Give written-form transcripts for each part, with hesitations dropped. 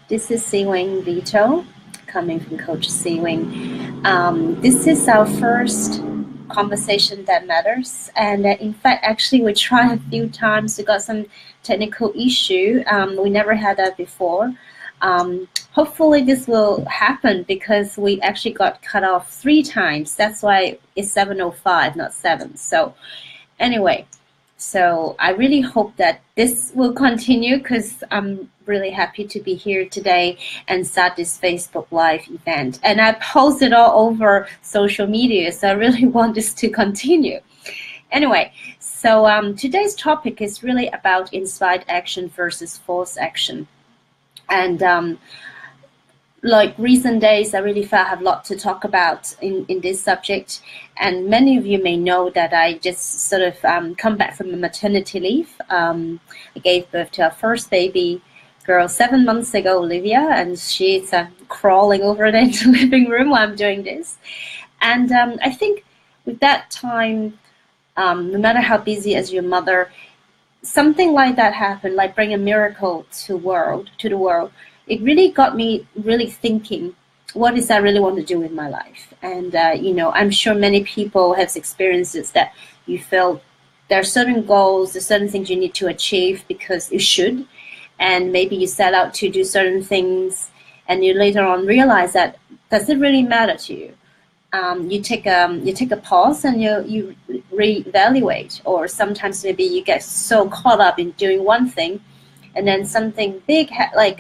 This is Siwing Vito, coming from Coach Siwing. This is our first conversation that matters, and in fact, actually, we tried a few times. We got some technical issue. We never had that before. Hopefully, this will happen because we actually got cut off 3 times. That's why it's 7:05, not 7. So, anyway. So I really hope that this will continue because I'm really happy to be here today and start this Facebook Live event. And I post it all over social media, so I really want this to continue. Anyway, so today's topic is really about inspired action versus forced action. And like recent days, I really felt I have a lot to talk about in this subject. And many of you may know that I just sort of come back from a maternity leave. I gave birth to our first baby girl 7 months ago, Olivia, and she's crawling over there into the living room while I'm doing this. And I think with that time, no matter how busy as your mother, something like that happened, like bring a miracle to the world. It really got me really thinking, what is I really want to do with my life? And, I'm sure many people have experiences that you feel there are certain goals, there's certain things you need to achieve because you should. And maybe you set out to do certain things and you later on realize that, does it really matter to you? You take a pause and you reevaluate, or sometimes maybe you get so caught up in doing one thing, and then something big like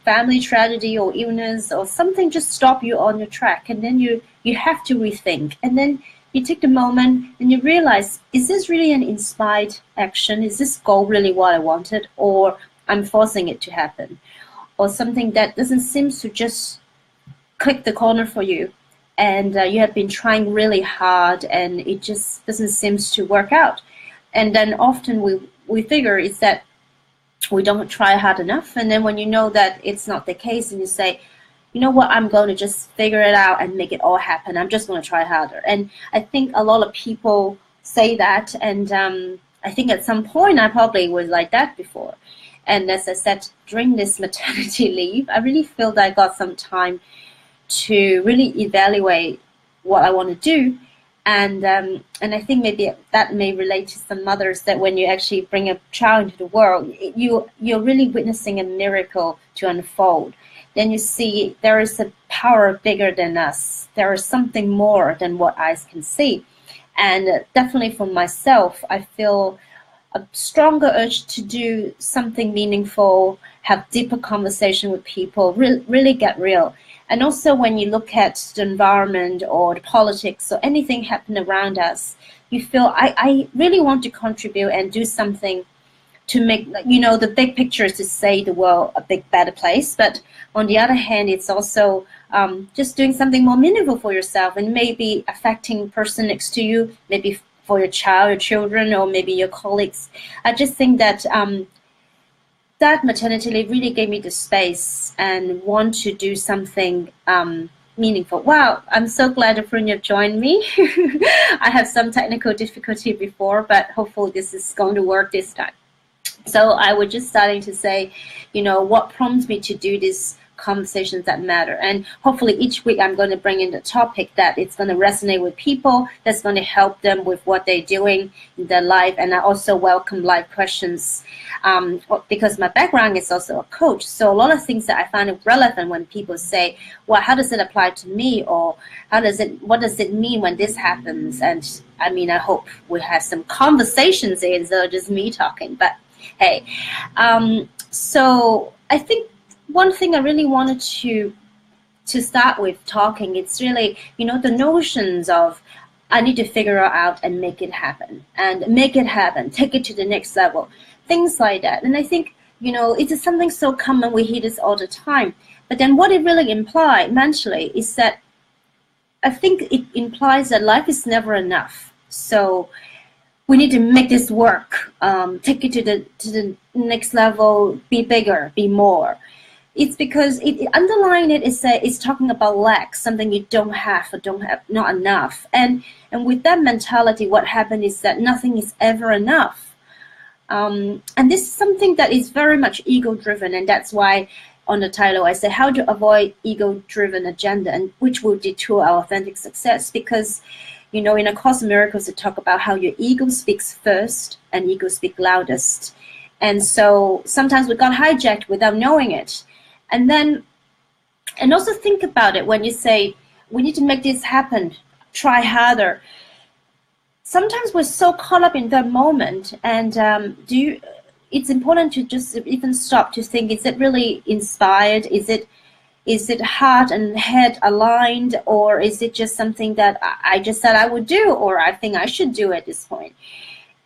family tragedy or illness or something just stop you on your track, and then you have to rethink, and then you take the moment and you realize, is this really an inspired action? Is this goal really what I wanted, or I'm forcing it to happen, or something that doesn't seem to just click the corner for you, and you have been trying really hard and it just doesn't seem to work out. And then often we figure is that we don't try hard enough, and then when you know that it's not the case, and you say, you know what, I'm going to just figure it out and make it all happen. I'm just going to try harder. And I think a lot of people say that, and I think at some point I probably was like that before. And as I said, during this maternity leave, I really feel that I got some time to really evaluate what I want to do. And I think maybe that may relate to some mothers, that when you actually bring a child into the world, you're really witnessing a miracle to unfold. Then you see there is a power bigger than us. There is something more than what eyes can see. And definitely for myself, I feel a stronger urge to do something meaningful, have deeper conversation with people, really get real. And also when you look at the environment or the politics or anything happening around us, you feel I really want to contribute and do something to make, the big picture is to say the world a big better place. But on the other hand, it's also just doing something more meaningful for yourself, and maybe affecting person next to you, maybe for your child, your children, or maybe your colleagues. I just think that that maternity leave really gave me the space and want to do something meaningful. Wow, I'm so glad Afrunya joined me. I have some technical difficulty before, but hopefully this is going to work this time. So I was just starting to say, what prompts me to do this conversations that matter. And hopefully each week I'm going to bring in the topic that it's going to resonate with people, that's going to help them with what they're doing in their life. And I also welcome live questions because my background is also a coach. So a lot of things that I find relevant when people say, well, how does it apply to me? Or what does it mean when this happens? And I mean, I hope we have some conversations here instead of just me talking. But hey, so I think one thing I really wanted to start with talking, it's really, the notions of I need to figure it out and make it happen, take it to the next level, things like that. And I think, it's something so common, we hear this all the time. But then what it really implies mentally is that I think it implies that life is never enough. So we need to make this work, take it to the next level, be bigger, be more. It's because underlying it is it's talking about lack, something you don't have or don't have, not enough. And with that mentality, what happened is that nothing is ever enough. And this is something that is very much ego-driven, and that's why on the title, I say how to avoid ego-driven agenda, and which will detour our authentic success. Because, in A Course in Miracles, they talk about how your ego speaks first and ego speaks loudest. And so sometimes we got hijacked without knowing it. And also think about it when you say, we need to make this happen, try harder. Sometimes we're so caught up in that moment, and it's important to just even stop to think, is it really inspired? Is it heart and head aligned, or is it just something that I just said I would do, or I think I should do at this point?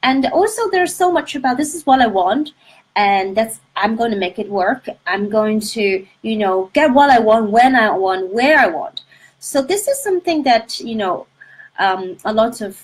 And also there's so much about, this is what I want, and I'm going to make it work. I'm going to, get what I want, when I want, where I want. So this is something that, a lot of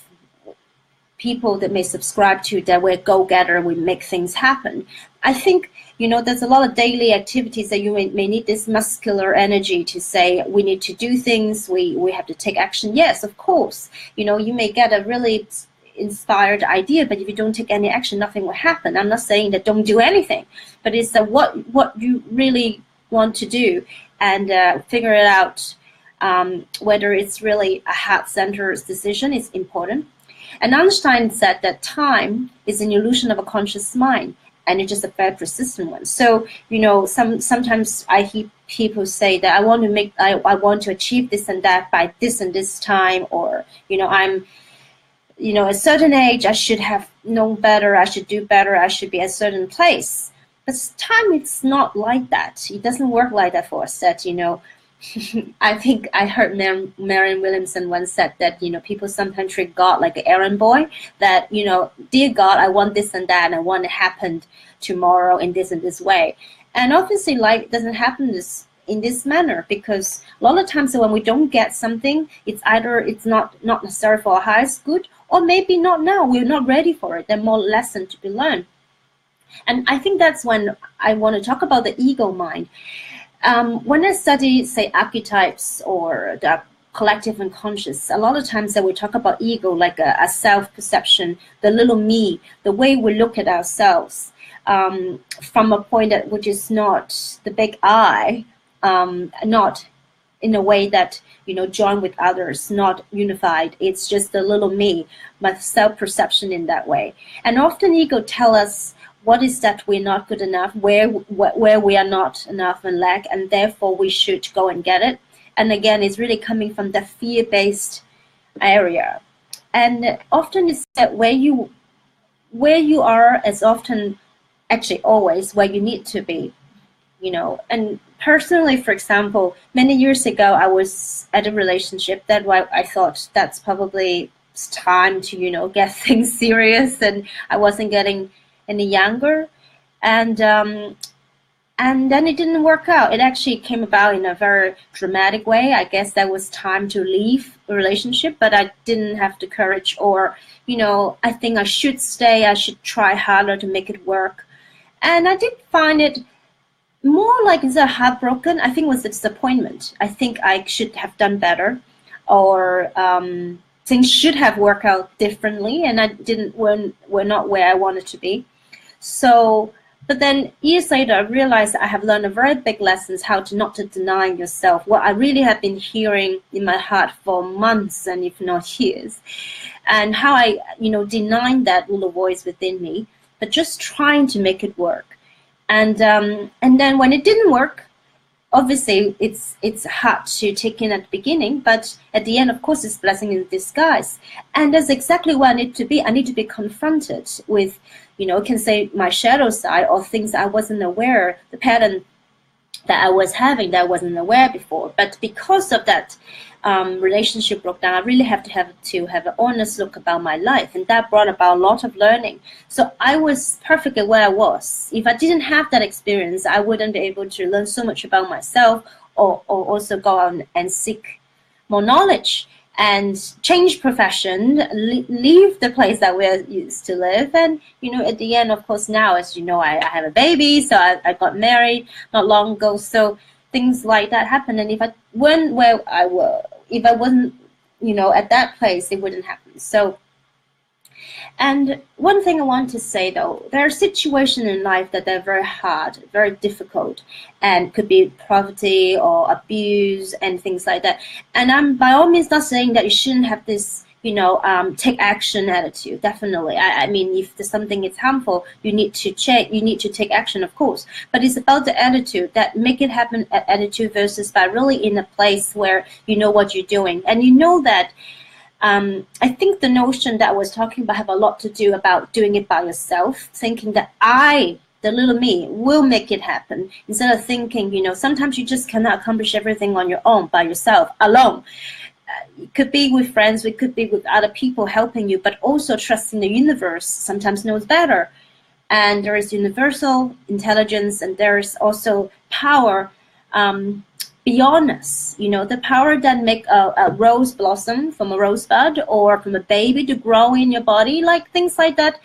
people that may subscribe to, that we're go-getter, we make things happen. I think, there's a lot of daily activities that you may need this muscular energy to say, we need to do things, we have to take action. Yes, of course. You may get a really inspired idea, but if you don't take any action, nothing will happen. I'm not saying that don't do anything, but it's what you really want to do, and figure it out, whether it's really a heart-centered decision is important. And Einstein said that time is an illusion of a conscious mind, and it's just a very persistent one. So, sometimes I hear people say that I want to achieve this and that by this and this time, or, I'm, at a certain age, I should have known better, I should do better, I should be at a certain place. But time, it's not like that. It doesn't work like that for us. That, I think I heard Marianne Williamson once said that, people sometimes treat God like an errand boy, that, dear God, I want this and that, and I want it happen tomorrow in this and this way. And obviously life doesn't happen in this manner, because a lot of times when we don't get something, it's either it's not necessary for our highest good, or maybe not now, we're not ready for it. There are more lessons to be learned. And I think that's when I want to talk about the ego mind. When I study, say, archetypes or the collective unconscious, a lot of times that we talk about ego like a self-perception, the little me, the way we look at ourselves, from a point which is not the big I, not in a way that, join with others, not unified. It's just the little me, my self-perception in that way. And often ego tell us what is that we're not good enough, where we are not enough and lack, and therefore we should go and get it. And again, it's really coming from the fear-based area. And often it's that where you are is often, actually always, where you need to be, And personally, for example, many years ago, I was at a relationship that I thought that's probably time to, get things serious, and I wasn't getting any younger, and then it didn't work out. It actually came about in a very dramatic way. I guess that was time to leave the relationship, but I didn't have the courage, or I think I should stay, I should try harder to make it work. And I did find it more like it's a heartbroken. I think it was a disappointment. I think I should have done better, or things should have worked out differently, and I didn't, were not where I wanted to be. So, but then years later, I realized I have learned a very big lessons, how to not to deny yourself. What I really have been hearing in my heart for months, and if not years, and how I, denying that little voice within me, but just trying to make it work. And then when it didn't work, obviously it's hard to take in at the beginning, but at the end, of course, it's blessing in disguise. And that's exactly where I need to be. I need to be confronted with, can say my shadow side, or things I wasn't aware, the pattern that I was having that I wasn't aware before. But because of that relationship broke down, I really have to have an honest look about my life, and that brought about a lot of learning. So I was perfectly where I was. If I didn't have that experience, I wouldn't be able to learn so much about myself, or also go out and seek more knowledge and change profession, leave the place that we used to live. And at the end, of course, now, as you know, I have a baby, so I got married not long ago. So things like that happen, and if I wasn't, at that place, it wouldn't happen. So And one thing I want to say though, there are situations in life that are very hard, very difficult, and could be poverty or abuse and things like that. And I'm by all means not saying that you shouldn't have this, take action attitude. Definitely. I mean, if there's something is harmful, you need to check, you need to take action, of course. But it's about the attitude, that make it happen attitude versus by really in a place where you know what you're doing. And you know that I think the notion that I was talking about have a lot to do about doing it by yourself, thinking that the little me, will make it happen, instead of thinking, sometimes you just cannot accomplish everything on your own, by yourself, alone. It could be with friends, it could be with other people helping you, but also trusting the universe sometimes knows better. And there is universal intelligence, and there is also power beyond us, the power that make a rose blossom from a rosebud, or from a baby to grow in your body, like things like that.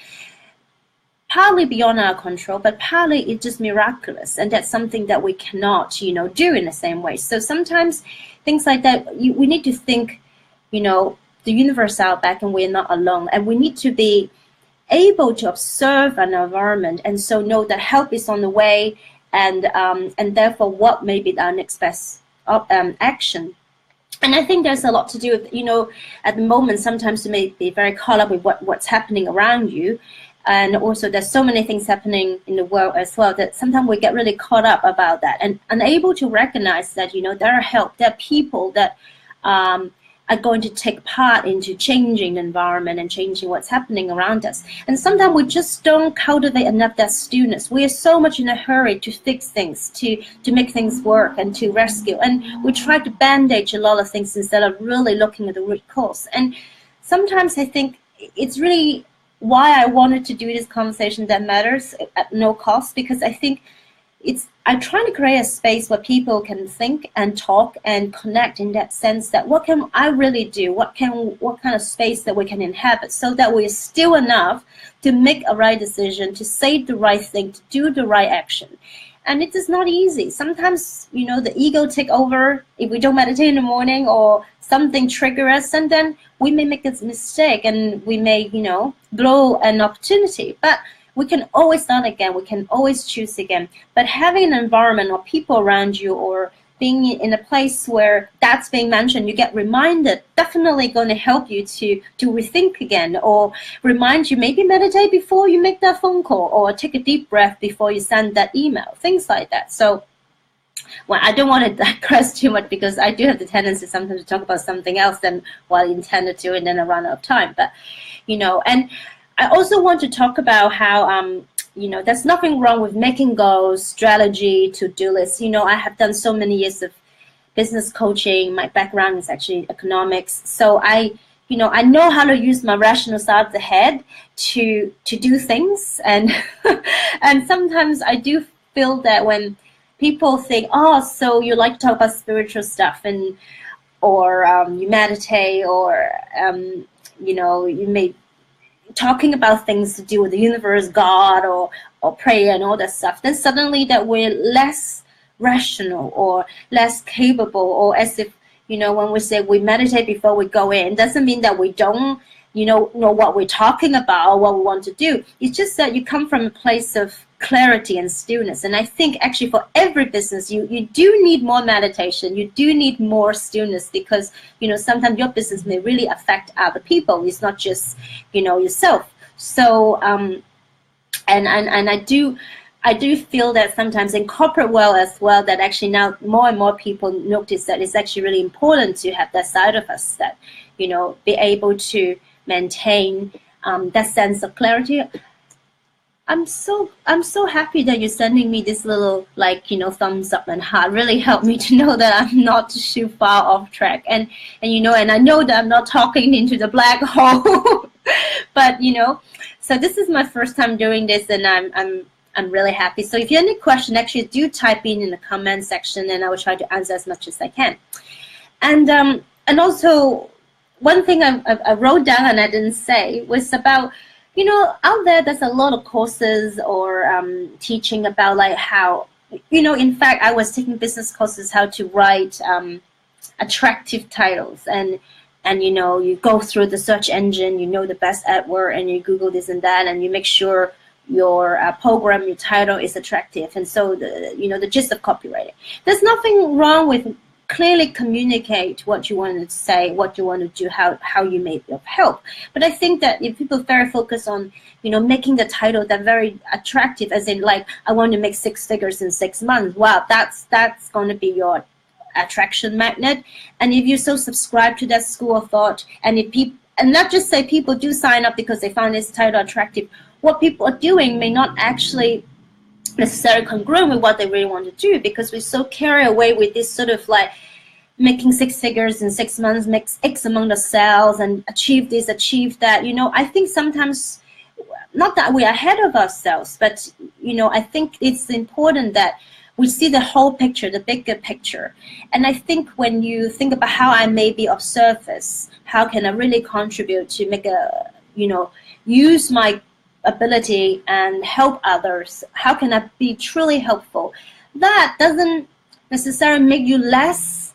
Partly beyond our control, but partly it's just miraculous, and that's something that we cannot, do in the same way. So sometimes things like that, we need to think, the universe out back, and we're not alone, and we need to be able to observe an environment, and so know that help is on the way, and therefore what may be our next best action. And I think there's a lot to do with, at the moment, sometimes you may be very caught up with what's happening around you. And also there's so many things happening in the world as well, that sometimes we get really caught up about that and unable to recognize that, there are help, there are people that are going to take part into changing the environment and changing what's happening around us. And sometimes we just don't cultivate enough that stillness. We are so much in a hurry to fix things, to make things work and to rescue. And we try to bandage a lot of things instead of really looking at the root cause. And sometimes I think it's really why I wanted to do this conversation that matters at no cost, because I think I'm trying to create a space where people can think and talk and connect, in that sense that what can I really do? What kind of space that we can inhabit, so that we're still enough to make a right decision, to say the right thing, to do the right action. And it is not easy. Sometimes, the ego take over if we don't meditate in the morning, or something trigger us, and then we may make a mistake, and we may, blow an opportunity. But we can always start again. We can always choose again. But having an environment or people around you, or being in a place where that's being mentioned, you get reminded, definitely going to help you to rethink again, or remind you, maybe meditate before you make that phone call, or take a deep breath before you send that email, things like that. So, well, I don't want to digress too much, because I do have the tendency sometimes to talk about something else than what I intended to, and then I run out of time. But, and I also want to talk about how, there's nothing wrong with making goals, strategy, to-do lists. I have done so many years of business coaching. My background is actually economics. So I know how to use my rational side of the head to do things. And, and sometimes I do feel that when people think, oh, so you like to talk about spiritual stuff, or you meditate, or, you may talking about things to do with the universe, God, or prayer and all that stuff, then suddenly that we're less rational or less capable, or as if, when we say we meditate before we go in, doesn't mean that we don't, know what we're talking about or what we want to do. It's just that you come from a place of clarity and stillness. And I think actually for every business, you do need more meditation. You do need more stillness, because, sometimes your business may really affect other people. It's not just, yourself. So, and I do feel that sometimes in corporate world as well, that actually now more and more people notice that it's actually really important to have that side of us, that, be able to maintain that sense of clarity. I'm so happy that you're sending me this little, thumbs up and heart. Really helped me to know that I'm not too far off track, and I know that I'm not talking into the black hole. But so this is my first time doing this, and I'm really happy. So if you have any question, actually do type in the comment section, and I will try to answer as much as I can. And also one thing I wrote down and I didn't say was about, out there's a lot of courses or teaching about how, in fact, I was taking business courses, how to write attractive titles and and you go through the search engine, the best AdWord, and you Google this and that, and you make sure your program, your title is attractive. And so the gist of copywriting. There's nothing wrong with clearly communicate what you want to say, what you want to do, how you may help. But I think that if people very focus on making the title that very attractive, as in like, I want to make 6 figures in 6 months, wow, that's going to be your attraction magnet. And if you so subscribe to that school of thought, and if people, and not just say people do sign up because they found this title attractive, what people are doing may not actually necessarily congruent with what they really want to do, because we're so carried away with this sort of like making 6 figures in 6 months, make X amount of sales and achieve this, achieve that. I think sometimes, not that we're ahead of ourselves, but I think it's important that we see the whole picture, the bigger picture. And I think when you think about how I may be of service, how can I really contribute to make a, use my ability and help others, how can I be truly helpful? That doesn't necessarily make you less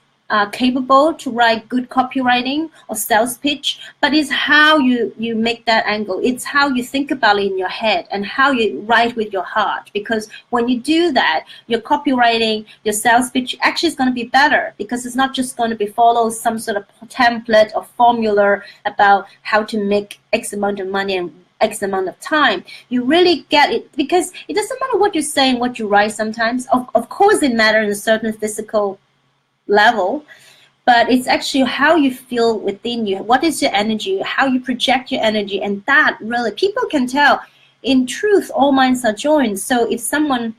capable to write good copywriting or sales pitch, but it's how you make that angle. It's how you think about it in your head and how you write with your heart. Because when you do that, your copywriting, your sales pitch actually is going to be better, because it's not just going to be follow some sort of template or formula about how to make X amount of money and X amount of time. You really get it, because it doesn't matter what you say and what you write sometimes. Of course it matters in a certain physical level, but it's actually how you feel within you. What is your energy, how you project your energy, and that really, people can tell. In truth, all minds are joined. So if someone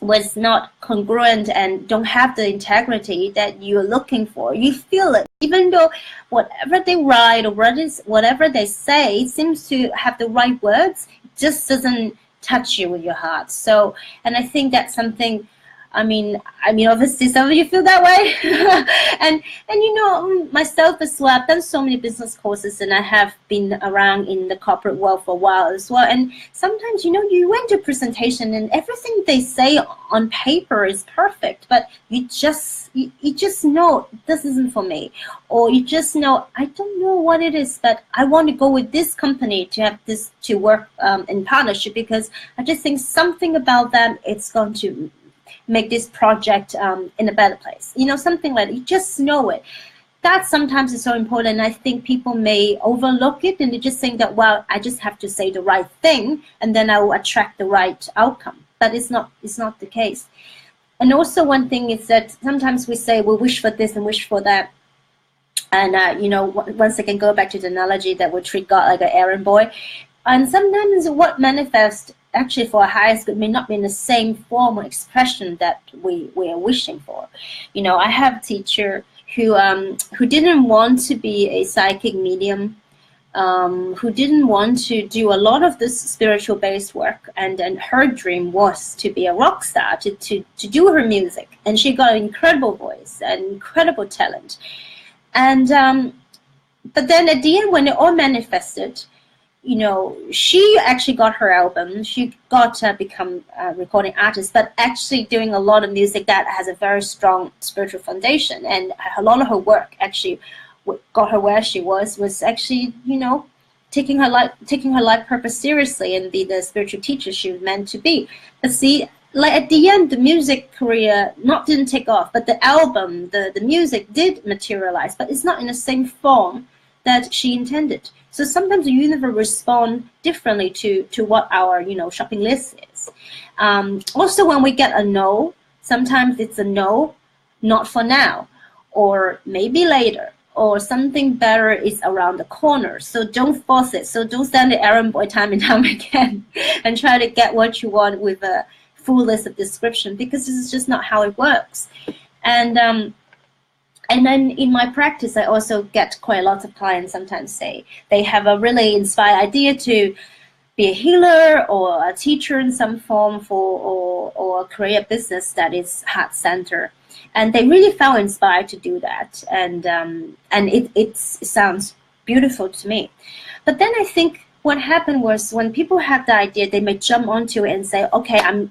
was not congruent and don't have the integrity that you're looking for, you feel it. Even though whatever they write or whatever they say seems to have the right words, it just doesn't touch you with your heart. So, and I think that's something, I mean, obviously some of you feel that way, and myself as well. I've done so many business courses, and I have been around in the corporate world for a while as well. And sometimes, you went to a presentation and everything they say on paper is perfect, but you just know this isn't for me, or you just know, I don't know what it is, but I want to go with this company to have this to work in partnership, because I just think something about them, it's going to make this project in a better place. Something like that. You just know it. That sometimes is so important. I think people may overlook it, and they just think that, well, I just have to say the right thing and then I will attract the right outcome. But it's not the case. And also one thing is that sometimes we say we wish for this and wish for that. And, once again, go back to the analogy that we treat God like an errand boy. And sometimes what manifests actually for our highest good may not be in the same form or expression that we are wishing for. I have a teacher who didn't want to be a psychic medium, who didn't want to do a lot of this spiritual based work, and her dream was to be a rock star, to do her music, and she got an incredible voice and incredible talent. And but then at the end, when it all manifested, she actually got her album. She got to become a recording artist, but actually doing a lot of music that has a very strong spiritual foundation. And a lot of her work actually got her where she was actually, taking her life purpose seriously and be the spiritual teacher she was meant to be. But see, like at the end, the music career didn't take off, but the album, the music did materialize, but it's not in the same form that she intended. So sometimes the universe responds differently to what our shopping list is. Also, when we get a no, sometimes it's a no, not for now, or maybe later, or something better is around the corner. So don't force it. So don't send the errand boy time and time again and try to get what you want with a full list of description, because this is just not how it works. And then in my practice, I also get quite a lot of clients sometimes say they have a really inspired idea to be a healer or a teacher in some form or create a business that is heart-centered. And they really felt inspired to do that. And it sounds beautiful to me. But then I think what happened was when people have the idea, they may jump onto it and say, okay,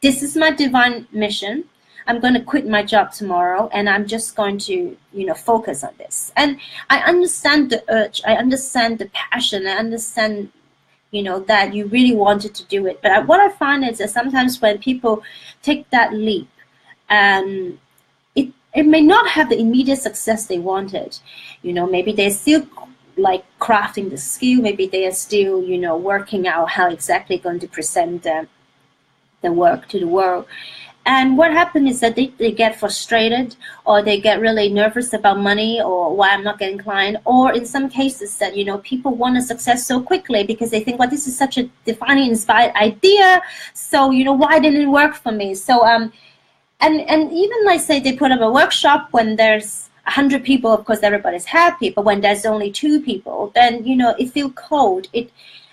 this is my divine mission. I'm going to quit my job tomorrow and I'm just going to, focus on this. And I understand the urge, I understand the passion, I understand, that you really wanted to do it. But what I find is that sometimes when people take that leap, and it may not have the immediate success they wanted. Maybe they're still like crafting the skill, maybe they are still, working out how exactly going to present the work to the world. And what happens is that they get frustrated, or they get really nervous about money, or why I'm not getting client, or in some cases that, people want a success so quickly because they think, well, this is such a defining, inspired idea. So, why didn't it work for me? So, and even like say they put up a workshop when there's 100 people, of course, everybody's happy. But when there's only 2 people, then, it feels cold.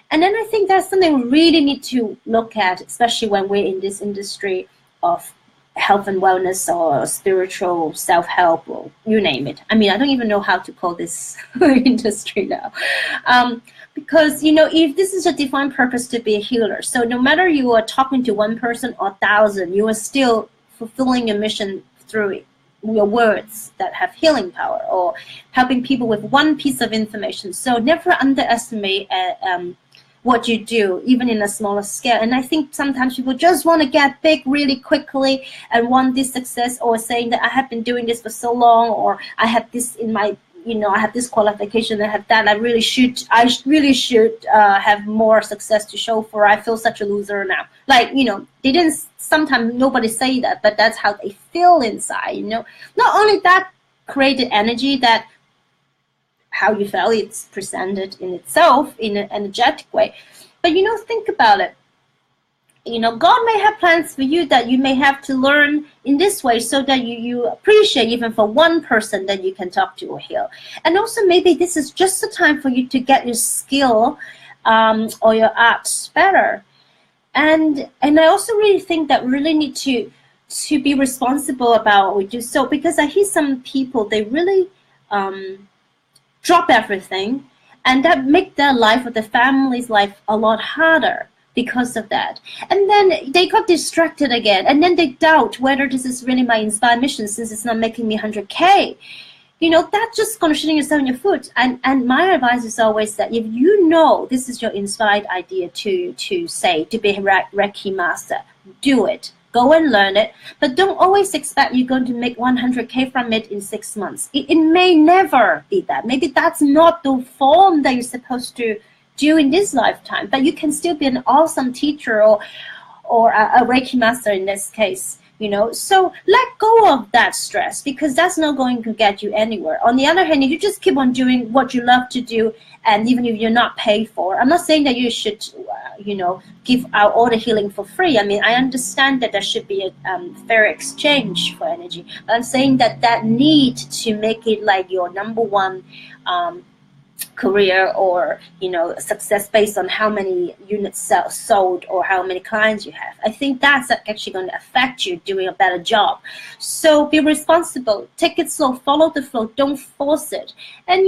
And then I think that's something we really need to look at, especially when we're in this industry of health and wellness or spiritual self-help, or you name it. I mean, I don't even know how to call this industry now. Because, if this is a defined purpose to be a healer, so no matter you are talking to 1 person or 1,000, you are still fulfilling your mission through your words that have healing power, or helping people with 1 piece of information. So never underestimate what you do, even in a smaller scale. And I think sometimes people just want to get big really quickly and want this success, or saying that I have been doing this for so long, or I have this in my, I have this qualification, I have that, I really should have more success to show for. I feel such a loser now. Like, they didn't, sometimes nobody say that, but that's how they feel inside, Not only that, created energy, that how you felt, it's presented in itself in an energetic way. But think about it. God may have plans for you that you may have to learn in this way, so that you appreciate even for 1 person that you can talk to or heal. And also maybe this is just the time for you to get your skill or your art better. And I also really think that we really need to be responsible about what we do. So because I hear some people, they really drop everything, and that make their life or the family's life a lot harder because of that. And then they got distracted again, and then they doubt whether this is really my inspired mission, since it's not making me 100K. That's just gonna shooting yourself in your foot. And my advice is always that if this is your inspired idea to say to be a Reiki master, do it. Go and learn it, but don't always expect you're going to make 100K from it in 6 months. It may never be that. Maybe that's not the form that you're supposed to do in this lifetime, but you can still be an awesome teacher or a Reiki master in this case. So let go of that stress, because that's not going to get you anywhere. On the other hand, if you just keep on doing what you love to do, and even if you're not paid for, I'm not saying that you should, give out all the healing for free. I mean, I understand that there should be a fair exchange for energy, but I'm saying that need to make it like your #1 career, or success based on how many units sold or how many clients you have. I think that's actually going to affect you doing a better job. So be responsible, take it slow, follow the flow, don't force it. And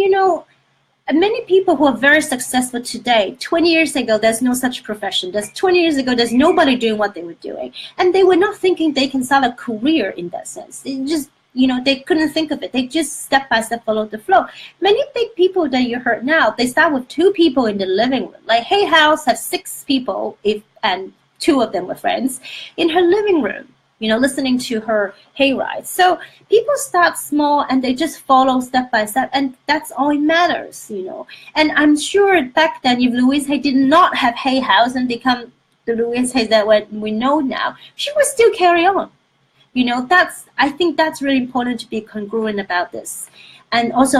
many people who are very successful today, 20 years ago, there's no such profession. 20 years ago, there's nobody doing what they were doing, and they were not thinking they can start a career in that sense. They just they couldn't think of it. They just step by step followed the flow. Many big people that you heard now, they start with 2 people in the living room. Like Hay House has 6 people, and 2 of them were friends, in her living room, listening to her hayride. So people start small and they just follow step by step, and that's all it matters, And I'm sure back then, if Louise Hay did not have Hay House and become the Louise Hay that we know now, she would still carry on. I think that's really important to be congruent about this. And also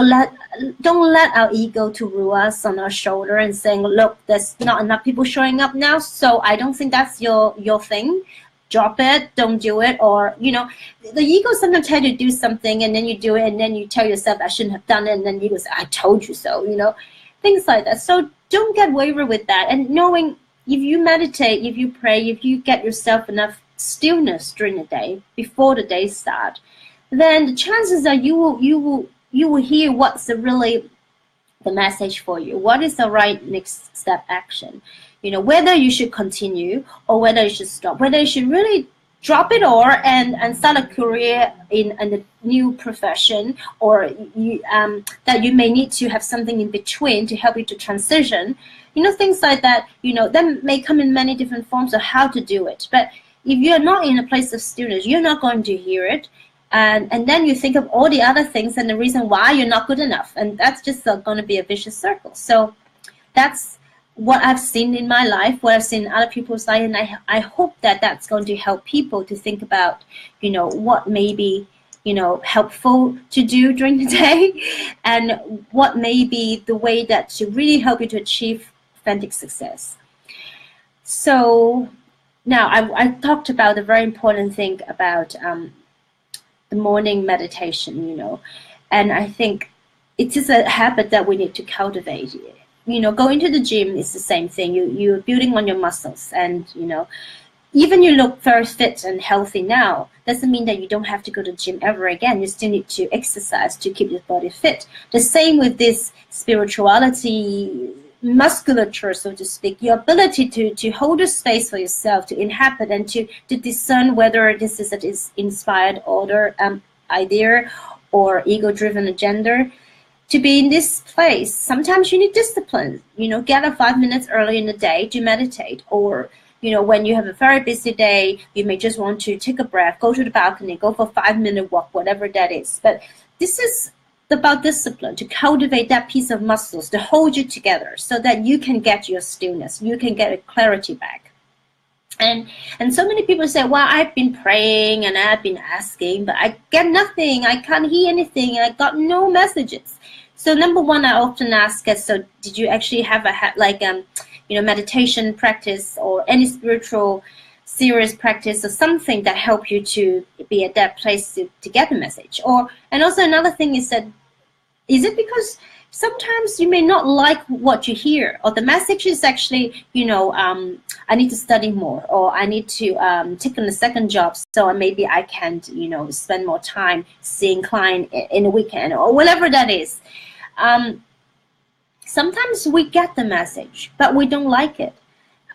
don't let our ego to rule us on our shoulder and saying, look, there's not enough people showing up now, so I don't think that's your thing. Drop it, don't do it. Or, the ego sometimes tell you to do something, and then you do it, and then you tell yourself I shouldn't have done it, and then you say, I told you so, things like that. So don't get wavered with that. And knowing if you meditate, if you pray, if you get yourself enough stillness during the day before the day start, then the chances are you will hear what's really the message for you. What is the right next step action? Whether you should continue or whether you should stop, whether you should really drop it all and start a career in a new profession, or that you may need to have something in between to help you to transition, things like that, that may come in many different forms of how to do it. But if you're not in a place of stillness, you're not going to hear it. And then you think of all the other things and the reason why you're not good enough. And that's just going to be a vicious circle. So that's what I've seen in my life, what I've seen in other people's life. And I hope that that's going to help people to think about, what may be, helpful to do during the day, and what may be the way that to really help you to achieve authentic success. So now I talked about the very important thing about the morning meditation, and I think it is a habit that we need to cultivate. Going to the gym is the same thing. You're building on your muscles, and even you look very fit and healthy now, doesn't mean that you don't have to go to the gym ever again. You still need to exercise to keep your body fit. The same with this spirituality musculature, so to speak, your ability to hold a space for yourself, to inhabit and to discern whether this is an inspired order, idea or ego-driven agenda. To be in this place, sometimes you need discipline. Get up 5 minutes early in the day to meditate, or when you have a very busy day, you may just want to take a breath, go to the balcony, go for a 5-minute walk, whatever that is. But this is about discipline, to cultivate that piece of muscles to hold you together so that you can get your stillness, you can get a clarity back. And so many people say, well, I've been praying and I've been asking, but I get nothing, I can't hear anything, I got no messages. So number one, I often ask, so did you actually have meditation practice or any spiritual serious practice or something that help you to be at that place to get the message? And also another thing is that, is it because sometimes you may not like what you hear, or the message is actually, I need to study more, or I need to take on a second job, so maybe I can, spend more time seeing client in a weekend, or whatever that is. Sometimes we get the message, but we don't like it,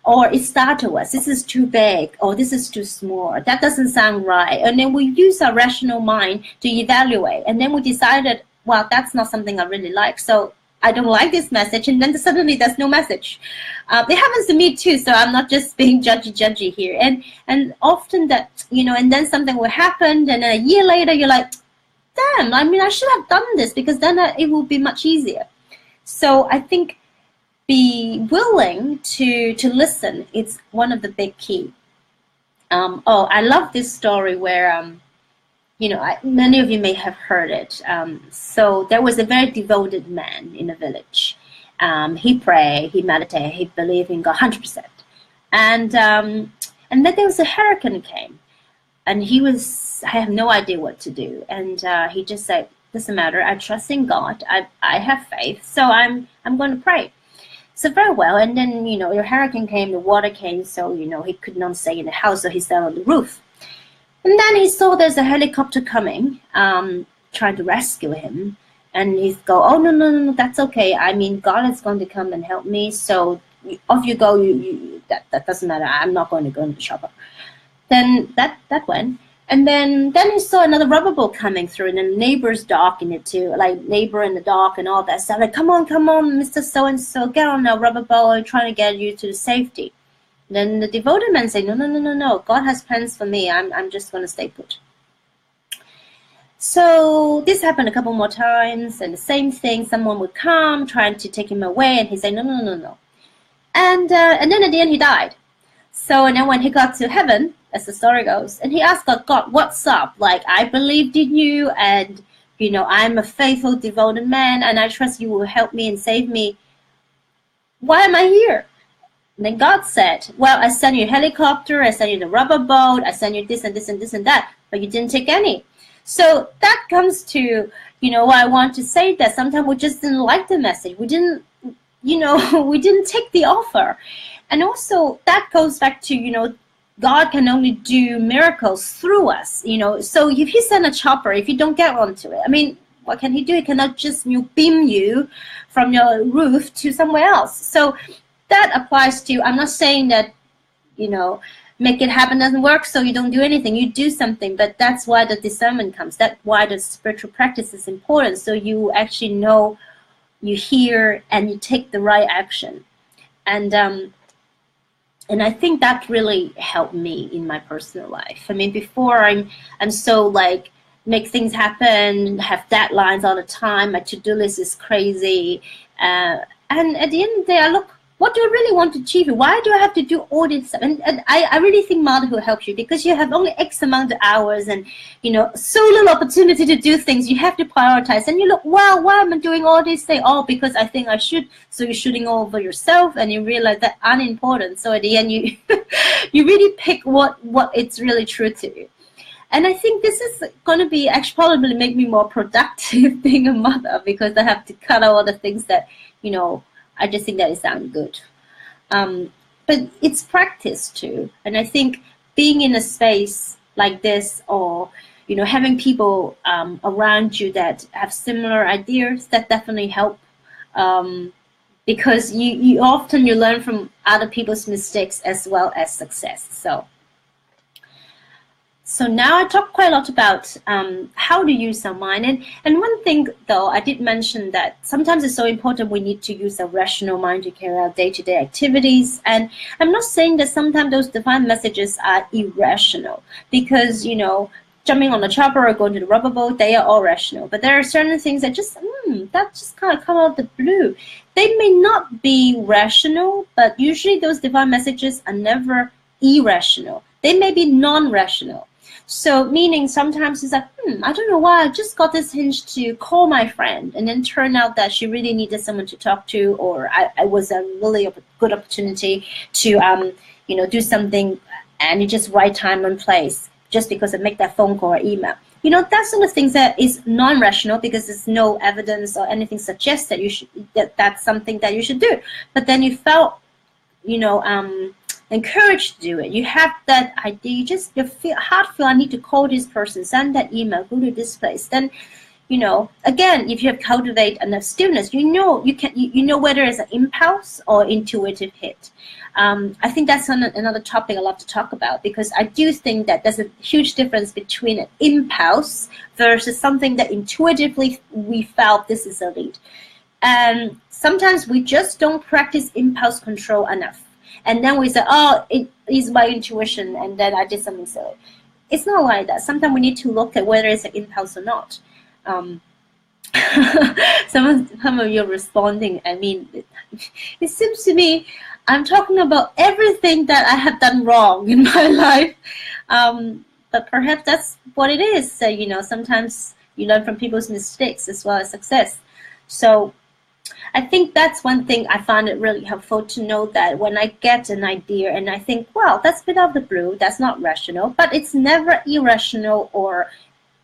or it startles us. This is too big, or this is too small. That doesn't sound right. And then we use our rational mind to evaluate, and then we decided, well, that's not something I really like, so I don't like this message, and then suddenly there's no message. It happens to me too, so I'm not just being judgy here. And often that, and then something will happen, and then a year later you're like, damn, I should have done this, because then it will be much easier. So I think be willing to listen. It's one of the big key. I love this story where, many of you may have heard it. So there was a very devoted man in a village. He prayed, he meditated, he believed in God 100%. And then there was a hurricane came, and I have no idea what to do. And he just said, doesn't matter, I trust in God, I have faith, so I'm going to pray. So very well, and then, your hurricane came, the water came, so, he could not stay in the house, so he stayed on the roof. And then he saw there's a helicopter coming, trying to rescue him. And he's go, oh, no, that's okay. God is going to come and help me, so off you go, that doesn't matter, I'm not going to go into the chopper. Then that went. And then he saw another rubber boat coming through, and the neighbor's dog in it too, like neighbor and the dog and all that stuff. Like, come on, Mr. So-and-so, get on that rubber boat, I'm trying to get you to the safety. Then the devoted man said, no, God has plans for me, I'm just going to stay put. So this happened a couple more times, and the same thing, someone would come, trying to take him away, and he said, no. And then at the end he died. So, and then when he got to heaven, as the story goes, and he asked God, what's up? Like, I believed in you, and, I'm a faithful, devoted man, and I trust you will help me and save me. Why am I here? And then God said, well, I sent you a helicopter, I sent you the rubber boat, I sent you this and this and this and that, but you didn't take any. So that comes to, what I want to say, that sometimes we just didn't like the message. We didn't, we didn't take the offer. And also that goes back to, God can only do miracles through us, So if he sent a chopper, if you don't get onto it, what can he do? He cannot just beam you from your roof to somewhere else. So that applies to, I'm not saying that, make it happen doesn't work, so you don't do anything, you do something. But that's why the discernment comes, that's why the spiritual practice is important, so you actually know, you hear, and you take the right action. And I think that really helped me in my personal life. I mean, before I'm so like make things happen, have deadlines all the time, my to-do list is crazy, and at the end of the day, I look, what do I really want to achieve? Why do I have to do all this stuff? And I really think motherhood helps you, because you have only X amount of hours and, you know, so little opportunity to do things. You have to prioritize. And you look, wow, why am I doing all these things? Oh, because I think I should. So you're shooting over yourself, and you realize that unimportant. So at the end, you you really pick what it's really true to you. And I think this is going to be actually probably make me more productive being a mother, because I have to cut out all the things that, you know, I just think that it sounds good. But it's practice too. And I think being in a space like this, or, you know, having people around you that have similar ideas, that definitely help. Because you often learn from other people's mistakes as well as success. So now I talk quite a lot about how to use our mind. And one thing, though, I did mention that sometimes it's so important we need to use a rational mind to carry out day-to-day activities. And I'm not saying that sometimes those divine messages are irrational, because, you know, jumping on the chopper or going to the rubber boat, they are all rational. But there are certain things that just, that just kind of come out of the blue. They may not be rational, but usually those divine messages are never irrational. They may be non-rational. So meaning sometimes it's like, I don't know why I just got this hinge to call my friend, and then turn out that she really needed someone to talk to, or I was a really good opportunity to, you know, do something, and you just right time and place just because I make that phone call or email. You know, that's sort of things that is non-rational, because there's no evidence or anything suggests that you should, that's something that you should do. But then you felt, you know, encouraged to do it. You have that idea, your heart feel, I need to call this person, send that email, go to this place. Then, you know, again, if you have cultivate enough stillness, you know whether it's an impulse or intuitive hit. I think that's another topic I love to talk about, because I do think that there's a huge difference between an impulse versus something that intuitively we felt this is a lead. And sometimes we just don't practice impulse control enough. And then we say, oh, it is my intuition, and then I did something silly. It's not like that. Sometimes we need to look at whether it's an impulse or not. Some of you are responding. I mean, it seems to me I'm talking about everything that I have done wrong in my life. But perhaps that's what it is. So, you know, sometimes you learn from people's mistakes as well as success. So I think that's one thing I find it really helpful to know, that when I get an idea and I think, well, that's a bit out of the blue, that's not rational, but it's never irrational or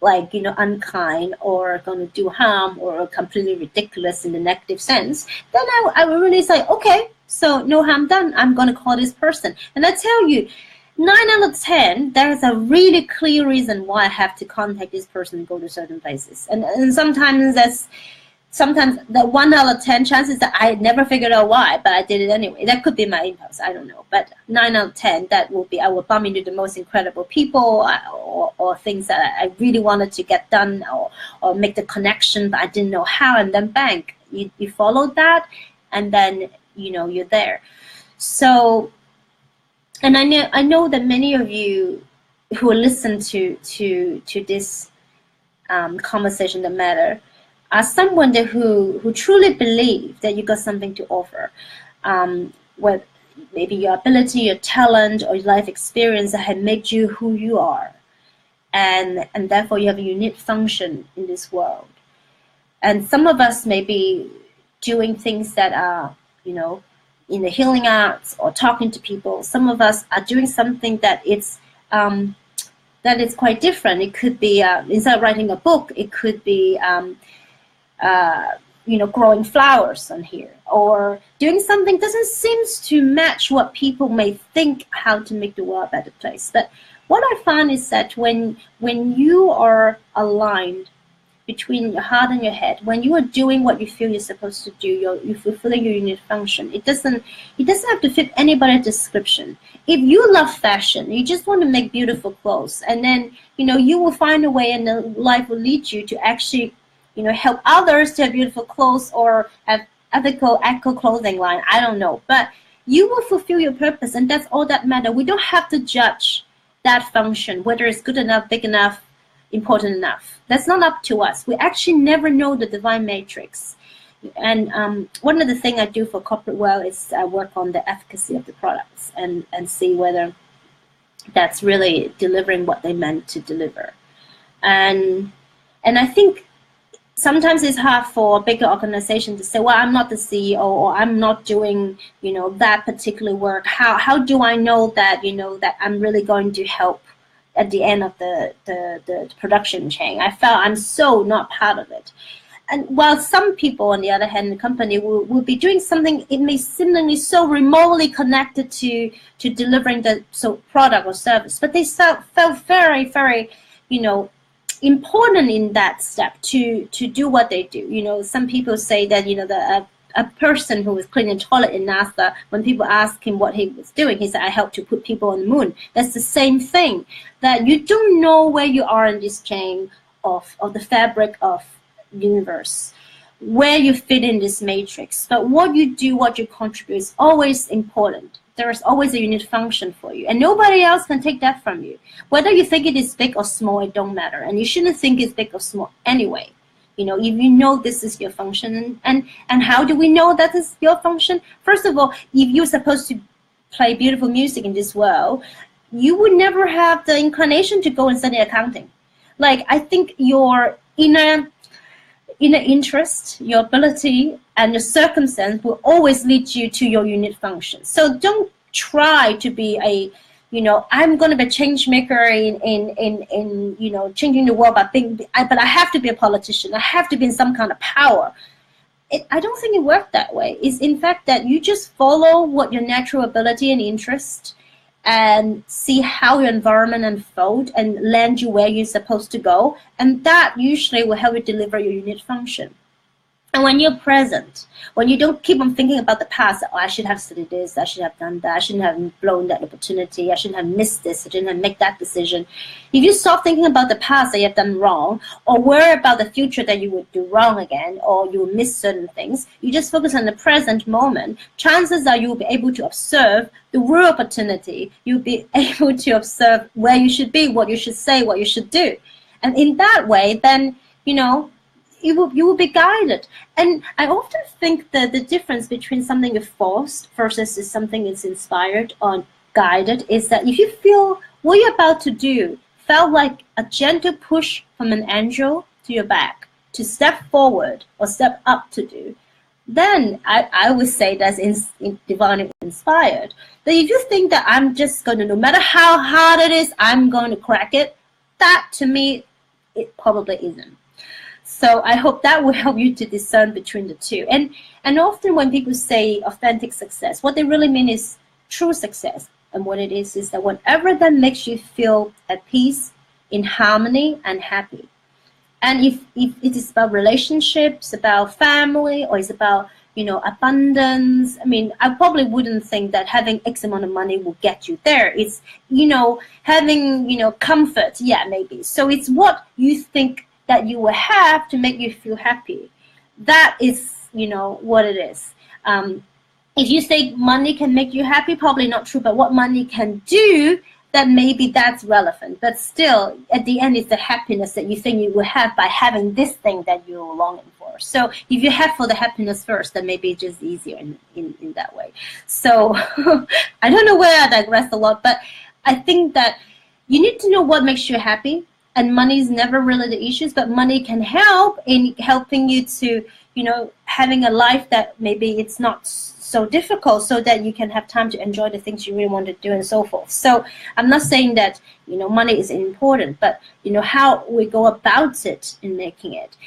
like, you know, unkind or going to do harm or completely ridiculous in the negative sense, then I will really say, okay, so no harm done. I'm going to call this person. And I tell you, 9 out of 10, there's a really clear reason why I have to contact this person and go to certain places. And sometimes the 1 out of 10 chances that I never figured out why, but I did it anyway. That could be my impulse, I don't know. But 9 out of 10, that will be, I will bump into the most incredible people or things that I really wanted to get done or make the connection, but I didn't know how, and then bang, you follow that, and then, you know, you're there. So, and I know that many of you who listen to this conversation that matter are someone who truly believe that you got something to offer, with maybe your ability, your talent, or your life experience that have made you who you are, and therefore you have a unique function in this world. And some of us may be doing things that are, you know, in the healing arts or talking to people. Some of us are doing something that is quite different. It could be instead of writing a book, it could be you know, growing flowers on here, or doing something doesn't seem to match what people may think how to make the world a better place. But what I found is that when you are aligned between your heart and your head, when you are doing what you feel you're supposed to do, you're fulfilling your unique function. It doesn't have to fit anybody's description. If you love fashion, you just want to make beautiful clothes, and then you will find a way, and the life will lead you to actually help others to have beautiful clothes or have ethical eco clothing line. I don't know, but you will fulfill your purpose, and that's all that matters. We don't have to judge that function, whether it's good enough, big enough, important enough. That's not up to us. We actually never know the divine matrix. And one of the things I do for corporate well is I work on the efficacy of the products and see whether that's really delivering what they meant to deliver. And I think sometimes it's hard for a bigger organization to say, well, I'm not the CEO, or I'm not doing, that particular work. How do I know that, that I'm really going to help at the end of the production chain? I felt I'm so not part of it. And while some people, on the other hand, the company will be doing something, it may seemingly so remotely connected to delivering the product or service, but they felt very, very, important in that step to do what they do. Some people say that, a person who was cleaning the toilet in NASA, when people asked him what he was doing, he said, I helped to put people on the moon. That's the same thing, that you don't know where you are in this chain of the fabric of universe, where you fit in this matrix. But what you do, what you contribute is always important. There is always a unique function for you, and nobody else can take that from you. Whether you think it is big or small, it don't matter, and you shouldn't think it's big or small anyway. If you know this is your function, and how do we know that is your function? First of all, if you're supposed to play beautiful music in this world, you would never have the inclination to go and study accounting. Like, I think your inner interest, your ability, and your circumstance will always lead you to your unique function. So don't try to be I'm going to be a change maker in changing the world, but I have to be a politician. I have to be in some kind of power. I don't think it worked that way. It's in fact that you just follow what your natural ability and interest, and see how your environment unfolds and land you where you're supposed to go. And that usually will help you deliver your unique function. And when you're present, when you don't keep on thinking about the past, I should have studied this, I should have done that, I shouldn't have blown that opportunity, I shouldn't have missed this, I shouldn't have made that decision. If you stop thinking about the past that you have done wrong, or worry about the future that you would do wrong again, or you will miss certain things, you just focus on the present moment, chances are you'll be able to observe the real opportunity. You'll be able to observe where you should be, what you should say, what you should do. And in that way, then, you will be guided. And I often think that the difference between something you're forced versus something that's inspired or guided is that if you feel what you're about to do felt like a gentle push from an angel to your back to step forward or step up to do, then I would say that's divinely inspired. But if you think that I'm just going to, no matter how hard it is, I'm going to crack it, that to me, it probably isn't. So I hope that will help you to discern between the two. And often when people say authentic success, what they really mean is true success. And what it is that whatever that makes you feel at peace, in harmony, and happy. And if it is about relationships, about family, or it's about, abundance, I probably wouldn't think that having X amount of money will get you there. It's, having, comfort, yeah, maybe. So it's what you think that you will have to make you feel happy. That is, what it is. If you say money can make you happy, probably not true, but what money can do, then maybe that's relevant. But still, at the end, it's the happiness that you think you will have by having this thing that you're longing for. So if you have for the happiness first, then maybe it's just easier in that way. So I don't know where I digress a lot, but I think that you need to know what makes you happy. And money is never really the issues, but money can help in helping you to, having a life that maybe it's not so difficult, so that you can have time to enjoy the things you really want to do and so forth. So I'm not saying that, money is important, but, how we go about it in making it.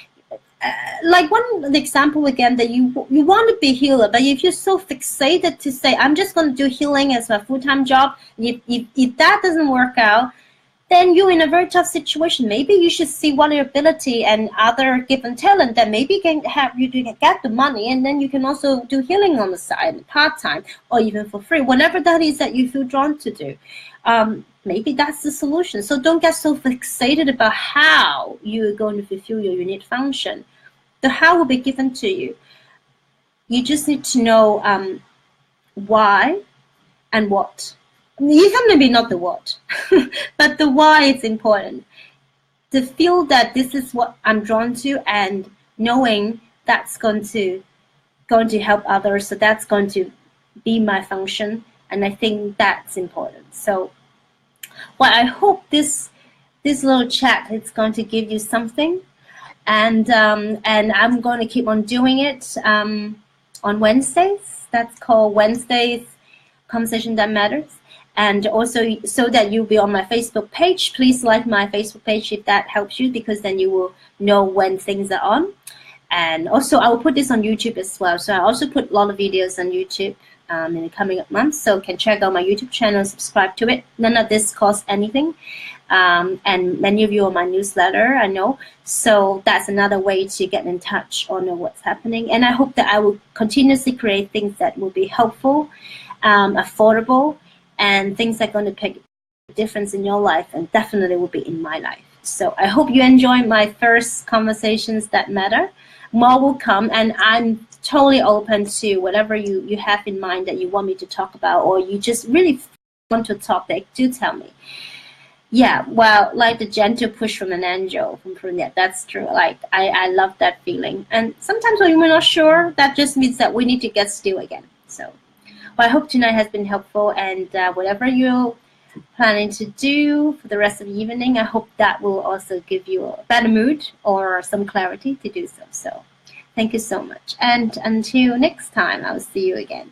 Like one example again, that you want to be a healer, but if you're so fixated to say, I'm just going to do healing as my full-time job, if that doesn't work out, then you're in a very tough situation. Maybe you should see what your ability and other given talent that maybe can help you to get the money, and then you can also do healing on the side, part-time, or even for free, whatever that is that you feel drawn to do. Maybe that's the solution. So don't get so fixated about how you're going to fulfill your unique function. The how will be given to you. You just need to know why and what. Even maybe not the what, but the why is important. To feel that this is what I'm drawn to, and knowing that's going to help others, so that's going to be my function, and I think that's important. So, well, I hope this little chat is going to give you something, and I'm going to keep on doing it on Wednesdays. That's called Wednesdays Conversation That Matters. And also, so that you'll be on my Facebook page, please like my Facebook page if that helps you, because then you will know when things are on. And also, I will put this on YouTube as well. So I also put a lot of videos on YouTube in the coming up months. So you can check out my YouTube channel, subscribe to it. None of this costs anything. And many of you are my newsletter, I know. So that's another way to get in touch or know what's happening. And I hope that I will continuously create things that will be helpful, affordable, and things that are going to make a difference in your life, and definitely will be in my life. So I hope you enjoy my first Conversations That Matter. More will come, and I'm totally open to whatever you have in mind that you want me to talk about, or you just really want a topic, do tell me. Yeah, well, like the gentle push from an angel from Prunette, that's true. Like, I love that feeling. And sometimes when we're not sure, that just means that we need to get still again. So, well, I hope tonight has been helpful, and whatever you're planning to do for the rest of the evening, I hope that will also give you a better mood or some clarity to do so. So thank you so much. And until next time, I'll see you again.